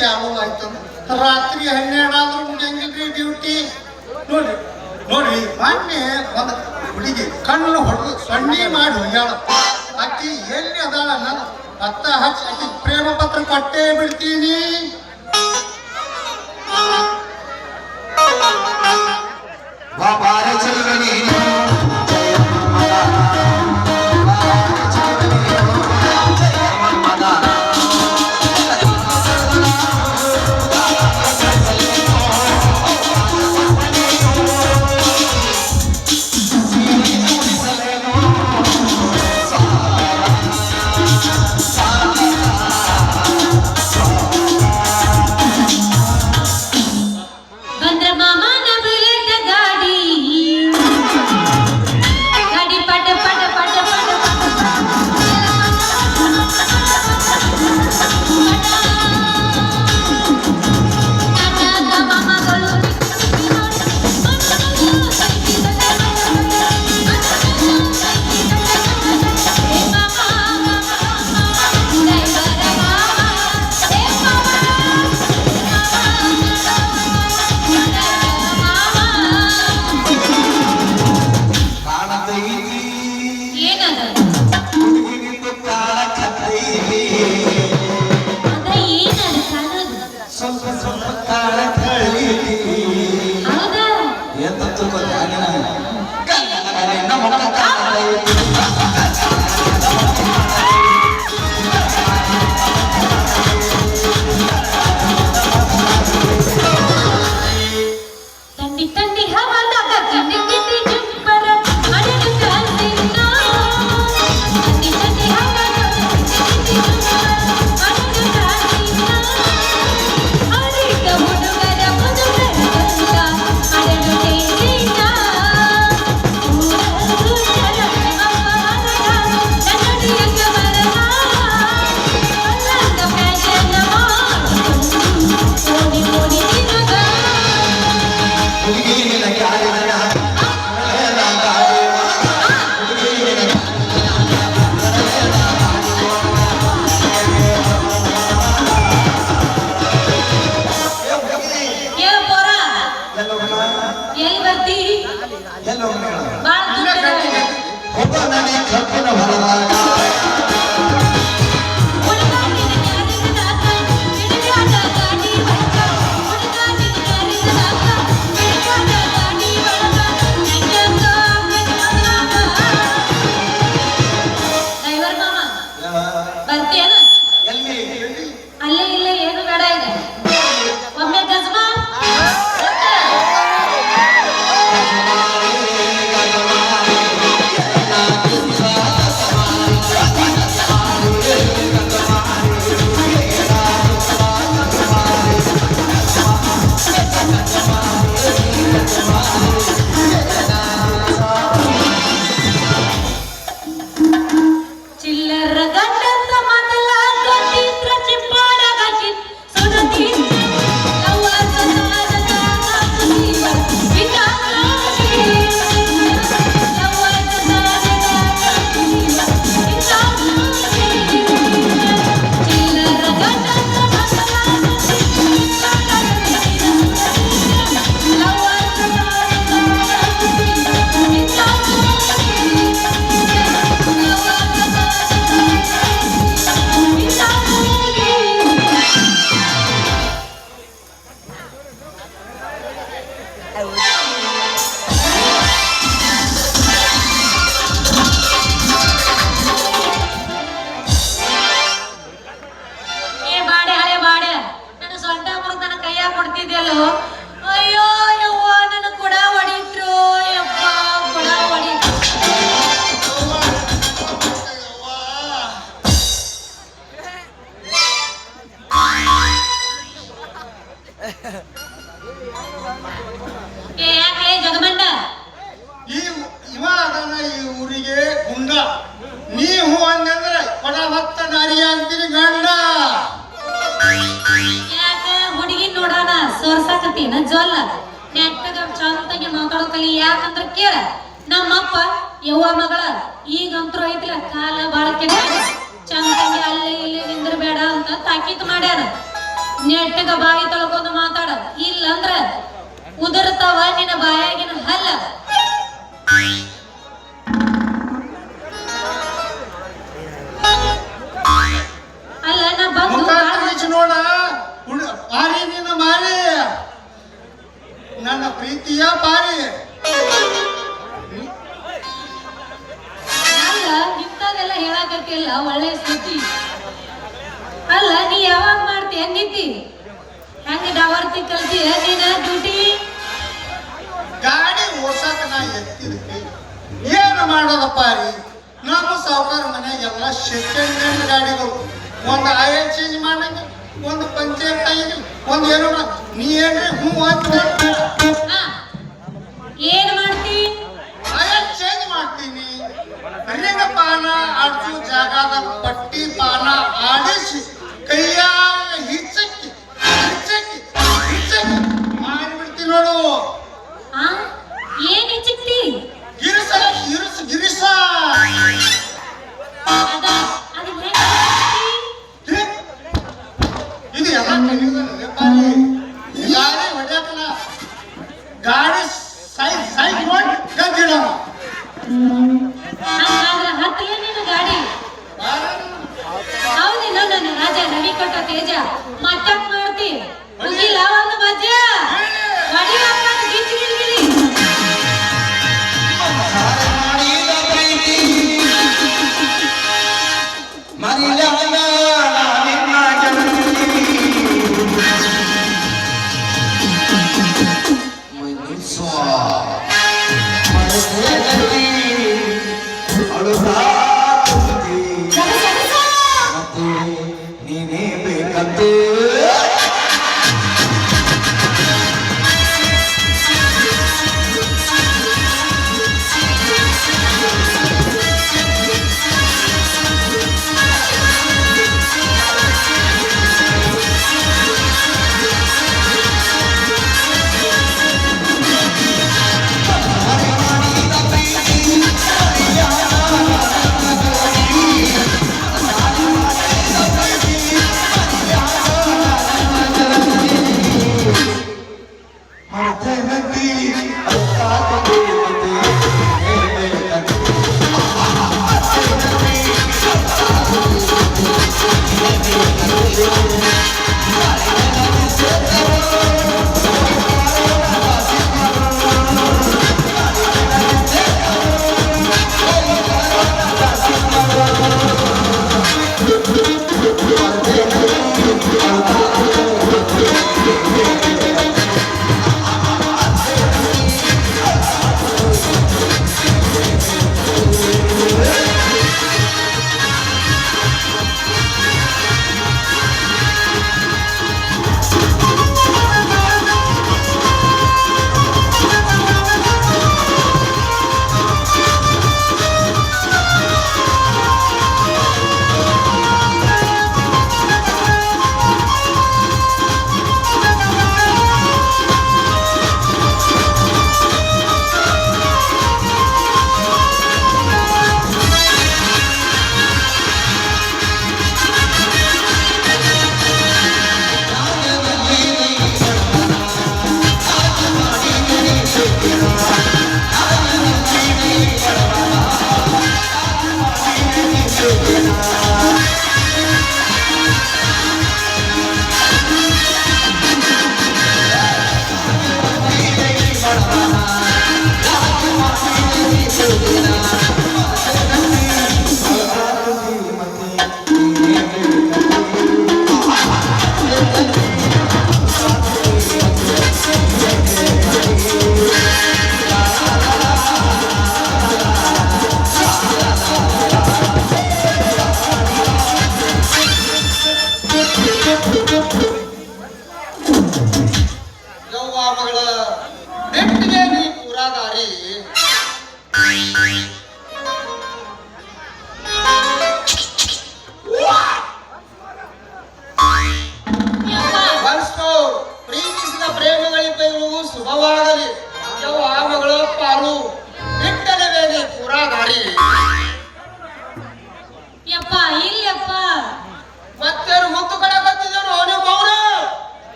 ಚಾಲು ಆಯ್ತು. ರಾತ್ರಿ 12 ಆದ್ರೂ ಮುಗಿಯಂಗಿಲ್ರಿ ಡ್ಯೂಟಿ. ನೋಡ್ರಿ ನೋಡ್ರಿ, ಮೊನ್ನೆ ಒಂದು ಹುಡುಗಿ ಕಣ್ಣು ಹೊಡೆದು ಸೊನ್ನೆ ಮಾಡಿ ಹೋಗ್ಯಾಳ. ಅಕ್ಕಿ ಎಲ್ಲಿ ಅದಾಳ ನಾನು ಪತ್ತ ಹಚ್ಚಿ ಅಕ್ಕಿ ಪ್ರೇಮ ಪತ್ರ ಕೊಟ್ಟೇ ಬಿಡ್ತೀನಿ. ಜಗಮಂಡ ಇವ ಅದನ್ನ ಈ ಊರಿಗೆ ಗುಂಡ. ನೀವು ಹಂಗಂದ್ರೆ ಕೊಡ ಹೊತ್ತ ನಾರಿಯ ಅಂತೀನಿ ಗಂಡ. ಯಾಕ ಹುಡುಗಿ ನೋಡೋಣ ಸೋರ್ಸಾಕತ್ತೀನ ಜೋಲ್ಲ ನೆಟ್ಟಗ ಚಂತಗೆ ಮಕ್ಕಳು ಕಲಿ. ಯಾಕಂದ್ರ ಕೇಳ ನಮ್ಮಪ್ಪ ಯವ್ವ ಮಗಳ ಈಗಂತರೂ ಐತಿಲ್ಲ ಕಾಲ ಬಾಳ ಕೆಟ್ಟ ಚಂತಗೆ ಅಲ್ಲೇ ಇಲ್ಲಿ ನಿಂದ್ರಬೇಡ ಅಂತ ತಾಕೀತು ಮಾಡ್ಯಾರ. ನೆಟ್ಟಗ ಬಾಯಿ ತೊಳ್ಕೊಂಡು ಮಾತಾಡ, ಇಲ್ಲಂದ್ರ ಉದುರ್ತಾವ ನಿನ್ನ ಬಾಯಾಗಿನ ಹಲ್ಲ. ಅಲ್ಲ ನಾ ಬಂದು ಮುಖ ತಿರುಚಿ ನೋಡ ಪಾರಿ ನಿನ್ನ ಮಾರಿ ನನ್ನ ಪ್ರೀತಿಯ ಪಾರಿ. ಅಲ್ಲ ಇಂಥದೆಲ್ಲ ಹೇಳಕತ್ತಿಲ್ಲ ಒಳ್ಳೆ ಸುದ್ದಿ. ಅಲ್ಲ ನೀ ಯಾವಾಗ ಮಾಡ್ತಿ ಹೆಂಗಿತ್ತಿ? ಹೆಂಗ ಡಾವರ್ತಿ ಕಲ್ತೀಯ ನೀನ ಡ್ಯೂಟಿ? ಗಾಡಿ ಓಡ್ಸಾಕ ನಾ ಎತ್ತಿದ ಕೈ ಏನು ಮಾಡೋದಪ್ಪ ರೀ. ನಮ್ಮ ಸಾವುಕಾರ ಮನೆಯಾಗೆಲ್ಲ ಸೆಕೆಂಡ್ ಹ್ಯಾಂಡ್ ಗಾಡಿಗಳು. ಒಂದು ಆಯಿಲ್ ಚೇಂಜ್ ಮಾಡಂಗಿಲ್ಲ, ಒಂದು ಪಂಚರ್ ಆಗಿಲ್ಲ, ಒಂದು ಏನು ನೀ ಏನ್ರಿ ಹ್ಞೂ ಅಂತ ಏನ್ ಮಾಡ್ತಿ? ಆಯಿಲ್ ಚೇಂಜ್ ಮಾಡ್ತೀನಿ. ರಿಂಗ ಪಾನ ಆಡ್ಸು ಜಾಗದಾಗ ಪಟ್ಟಿ ಪಾನ ಆಡಿಸಿ ಕೈಯಾಗ ಹಿಚ್ಚಕ್ಕಿ ಹಿಚ್ಚಕ್ಕಿ ಹಿಚ್ಚಕ್ಕಿ ಮಾಡಿಬಿಡ್ತೀನಿ ನೋಡು. ಏನ್ ಹೆಚ್ಚಿಕ್ತಿ? ಗಿರಿಸ ಗಿರಿಸ ಗಿರಿಸ ಇದು ಎಲ್ಲ ಗಾಡಿ ಹೊಡ್ಯಾಕಲ್ಲ. ಗಾಡಿ ಸೈಡ್ ಸೈಡ್ ನೋಡಿ ಗದ್ದಿಡ ಹತ್ತಲೇ ನೀನು ಗಾಡಿ. ಹೌದೇನೋ ನನ್ನ ರಾಜ ರವಿ ಕೊಟ್ಟ ತೇಜ ಮಟ್ಟಕ್ ಮಾಡ್ತಿ ಮುಗಿಲ್ಲ ಒಂದು ಮಜಾ ಹೊಡಿಯಪ್ಪ ಗಿಚ್ಚಿ ಗಿರಿಗಿರಿ. ನೀನೇ ಬೇಕಂತೆ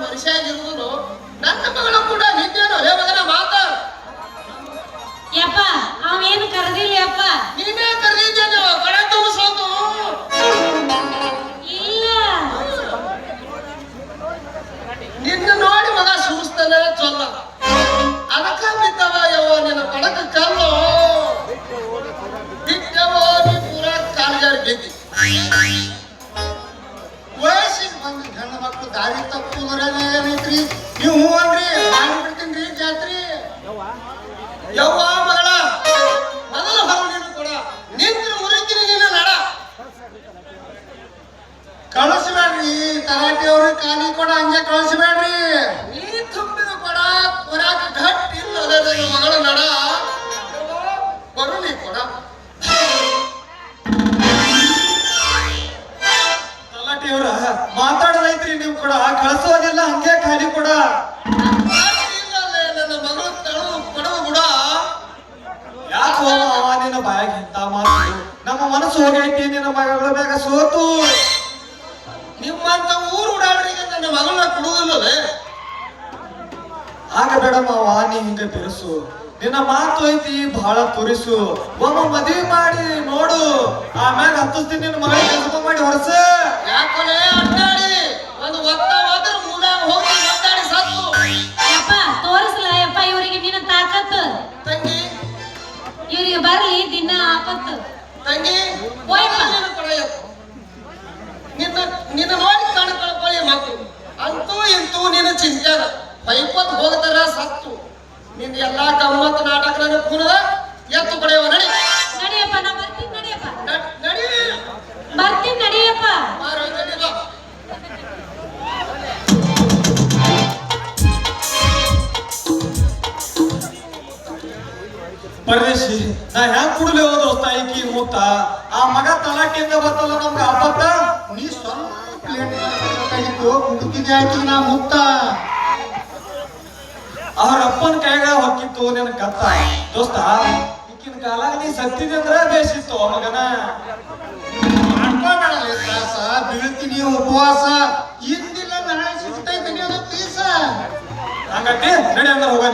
ಮನುಷ್ಯ ಆಗಿರುವುದು ನನ್ನ ಮಗಳು ಕೂಡ ನಿದ್ದೇನೋ ಲೇ ಮಗನ ಮಾತ ಯಪ್ಪ ಅವೇನು ಕರೆದಿಲ್ಲ ಯಪ್ಪ. ನೀನೇ ಕರೆದಿದ್ದೇನೆ ಕಡೆ ತುಂಬಿಸೋದು ಇಲ್ಲ ನಿನ್ನ ನೋಡಿ ಮಗ ಸುಮಿಸ್ತಾನೆ ಚೊಲ್ಲ ಅದಕ್ಕ ಬಿದ್ದವ ಯವ್ವ ನಿನ್ನ ಕಡಕ ಕಲ್ಲು ಬಿದ್ದವೋ ನೀ ಪೂರ ಕಾಲ್ಗಾರಿ ಬಿದ್ದಿ ವಯಸ್ಸಿಗೆ ಬಂದ ಹೆಣ್ಣು ಮಕ್ಕಳು ದಾರಿ ತಪ್ಪುದ್ರಾಗ ಏನೈತ್ರಿ? ನೀವು ಹೂ ಅನ್ರಿ ಮಾಡ್ಬಿಡ್ತೀನಿ ಜಾತ್ರಿ. ಯವ್ವ ಮಗಳ ಮೊದಲು ಹೊರ ನೀನು ಕೂಡ ನಿಂತು ಮುರಿತೀನಿ ನೀನು ನಡ ಕಳಿಸ್ಬೇಡ್ರಿ ತರಾಟಿ ಅವ್ರ ಖಾಲಿ ಕೊಡ ಹಂಗೆ ಕಳಿಸ್ಬೇಡ್ರಿ. ನೀ ತುಂಬಿದ ಕೊಡ ಕೊರಾಕ ಗಟ್ಟಿ ಇಲ್ಲ ನನ್ನ ಮಗಳ ನಡ ಬರು ನೀ ಕೊಡ ತಲಾಟಿಯವ್ರ ಮಾತಾಡೋದೈತ್ರಿ ನೀವು ಕೂಡ ಕಳಿಸೋದಿಲ್ಲ ಹಂಗೆ ಖಾಲಿ ಕೊಡ. ಇಲ್ಲಲೇ ನನ್ನ ಮಗಳು ತಳು ಕೊಡುವ ಗುಡ ಯಾಕೋ ಅವ ನಿನ್ನ ಬಾಯಾಗ ಇಂತ ಮಾತು? ನಮ್ಮ ಮನಸ್ಸು ಹೋಗೈತಿ ನಿನ್ನ ಮಗಳ ಬೇಗ ಸೋತು. ನಿಮ್ಮಂತ ಊರು ಉಡಾಡ್ರಿಗೆ ನನ್ನ ಮಗಳನ್ನ ಕೊಡುವುದಿಲ್ಲವೇ ಆಗ ಬೇಡ ಮಾವ ನೀ ಹಿಂಗ ಬಿರುಸು. ನಿನ್ನ ಮಾತು ಐತಿ ಬಹಳ ತುರಿಸು. ಒಮ್ಮ ಮದುವೆ ಮಾಡಿ ನೋಡು, ಆಮ್ಯಾಗ ಹತ್ತಿಸ್ತೀನಿ ನಿನ್ನ ಮಗಳಿಗೆ ಕೆಲಸ ಮಾಡಿ ಹೊರಸ. ಯಾಕೊಲೆ ಅಡ್ಡಾಡಿ ಒಂದು ಒತ್ತ ಹೋದ್ರೆ ಮೂಲಾಗ ಹೋಗಿ ಒದ್ದಾಡಿ ಸತ್ತು ಯಪ್ಪ ತೋರಿಸ್ಲ ಯಪ್ಪ ಇವರಿಗೆ ನಿನ್ನ ತಾಕತ್ತು. ತಂಗಿ ಇವ್ರಿಗೆ ಬರ್ಲಿ ದಿನ ಆಪತ್ತು. ತಂಗಿ ಹೋಯ್ಪ. ನೀನು ಕೊಡ ಎತ್ತು. ನಿನ್ನ ನಿನ್ನ ನೋಡಿ ಕಳ್ಕೊಳ್ಳಿ ಮಕ್ಕಳು ಅಂತೂ ಇಂತೂ ನಿನ್ನ ಚಿಂತ್ಯಾದ ಬೈಕೋತ್ ಹೋಗ್ತಾರ ಸತ್ತು ನಿನ್ ಎಲ್ಲಾ ಗಮ್ಮತ್ ನಾಟಕ ನನಗೆ ಕುಣದ ಎತ್ತು ಪಡೆಯುವ ನಡಿ ನಡಿಯಪ್ಪ ನಾ ಬರ್ತೀನಿ ನಡಿಯಪ್ಪ. ನಡಿ ಬರ್ತೀನಿ ನಡಿಯಪ್ಪ. ಮಾರೋ ನಡಿ ಬಾ ಪರದೇಶಿ ನಾ ಹೆಂಗ್ ಕುಡ್ಲಿ ಹೋದ ದೋಸ್ತ ಈಕಿ ಮೂತ ಆ ಮಗ ತಲಾಟಿಯಿಂದ ಬರ್ತಲ್ಲ ನಮ್ಗ ಆಪತ್ತ. ನೀ ಸ್ವಲ್ಪ ಪ್ಲೇಟ್ ಬೇಕಾಗಿತ್ತು ಹುಡುಕಿಗೆ ಹಾಕಿ ನಾ ಮುತ್ತ. ಅವ್ರ ಅಪ್ಪನ ಕೈಗ ಹೊಕ್ಕಿತ್ತು ನಿನ್ ಕತ್ತ. ದೋಸ್ತ ಈಕಿನ ಕಾಲಾಗ ನೀ ಸತ್ತಿದೆ ಅಂದ್ರ ಬೇಸಿತ್ತು ಮಗನ. ಮಾಡ್ಕೊಂಡಲ್ಲ ತ್ರಾಸ ಬೀಳ್ತೀನಿ ಉಪವಾಸ ಇಂದಿಲ್ಲ ನಾಳೆ ಸಿಗ್ತೈತೆ ನೀನು ಪೀಸ. ಹಂಗತಿ ನಡಿ ಅಂದ್ರೆ ಹೋಗಣ.